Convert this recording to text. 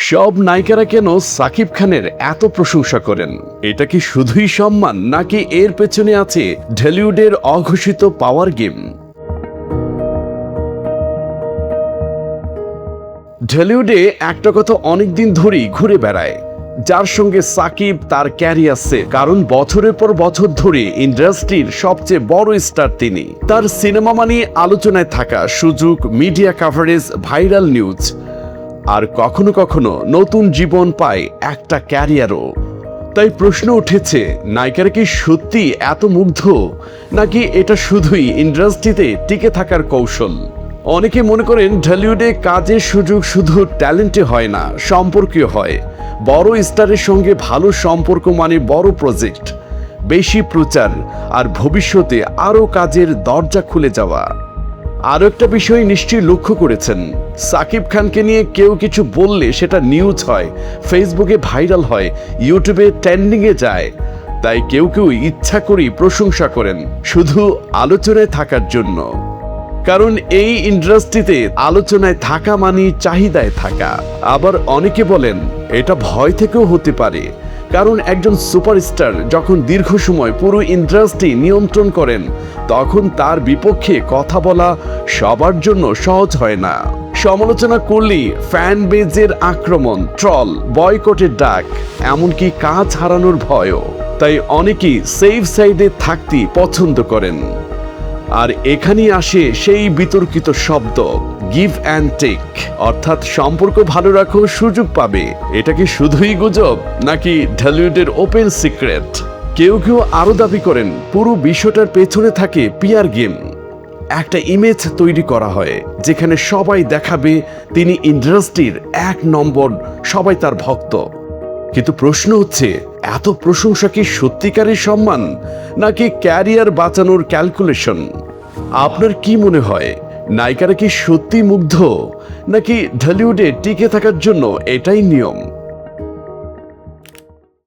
সব নায়িকারা কেন সাকিব খানের এত প্রশংসা করেন? এটা কি শুধুই সম্মান, নাকি এর পেছনে আছে ঢালিউডের অঘোষিত পাওয়ার গেম? ঢালিউডে একটা কথা অনেকদিন ধরেই ঘুরে বেড়ায়, যার সঙ্গে সাকিব তার ক্যারিয়ারছে, কারণ বছরের পর বছর ধরে ইন্ডাস্ট্রির সবচেয়ে বড় স্টার তিনি। তার সিনেমা মানে আলোচনায় থাকা সুযোগ, মিডিয়া কভারেজ, ভাইরাল নিউজ, আর কখনো কখনো নতুন জীবন পায় একটা ক্যারিয়ারও। তাই প্রশ্ন উঠেছে, নায়িকারা কি সত্যি এত মুগ্ধ, নাকি এটা শুধুই ইন্ডাস্ট্রিতে টিকে থাকার কৌশল? অনেকে মনে করেন ঢালিউডে কাজের সুযোগ শুধু ট্যালেন্টে হয় না, সম্পর্কীয় হয়। বড় স্টারের সঙ্গে ভালো সম্পর্ক মানে বড় প্রজেক্ট, বেশি প্রচার, আর ভবিষ্যতে আরও কাজের দরজা খুলে যাওয়া। আরও একটা বিষয় নিশ্চয়ই লক্ষ্য করেছেন, সাকিব খানকে নিয়ে কেউ কিছু বললে সেটা নিউজ হয়, ফেসবুকে ভাইরাল হয়, ইউটিউবে ট্রেন্ডিংয়ে যায়। তাই কেউ কেউ ইচ্ছা করেই প্রশংসা করেন শুধু আলোচনায় থাকার জন্য। কারণ এই ইন্ডাস্ট্রিতে আলোচনায় থাকা মানে চাহিদায় থাকা। আবার অনেকে বলেন এটা ভয় থেকেও হতে পারে, কারণ একজন সুপারস্টার যখন দীর্ঘ সময় পুরো ইন্ডাস্ট্রি নিয়ন্ত্রণ করেন, তখন তার বিপক্ষে কথা বলা সবার জন্য সহজ হয় না। সমালোচনা করলেই ফ্যান বেজের আক্রমণ, ট্রল, বয়কটের ডাক, এমনকি কাজ হারানোর ভয়ও। তাই অনেকেই সেফ সাইডে থাকতে পছন্দ করেন। আর এখানেই আসে সেই বিতর্কিত শব্দ গিভ অ্যান্ড টেক, অর্থাৎ সম্পর্ক ভালো রাখো, সুযোগ পাবে। এটা কি শুধুই গুজব, নাকি ঢালিউডের ওপেন সিক্রেট? কেউ কেউ আরো দাবি করেন পুরো বিষয়টার পেছনে থাকে পিআর গেম। একটা ইমেজ তৈরি করা হয় যেখানে সবাই দেখাবে তিনি ইন্ডাস্ট্রির 1 নম্বর, সবাই তার ভক্ত। কিন্তু প্রশ্ন হচ্ছে, এত প্রশংসা কি সত্যিকারের সম্মান, নাকি ক্যারিয়ার বাঁচানোর ক্যালকুলেশন? আপনার কি মনে হয়, নায়িকারা কি সত্যি মুগ্ধ, নাকি ঢালিউডে টিকে থাকার জন্য এটাই নিয়ম?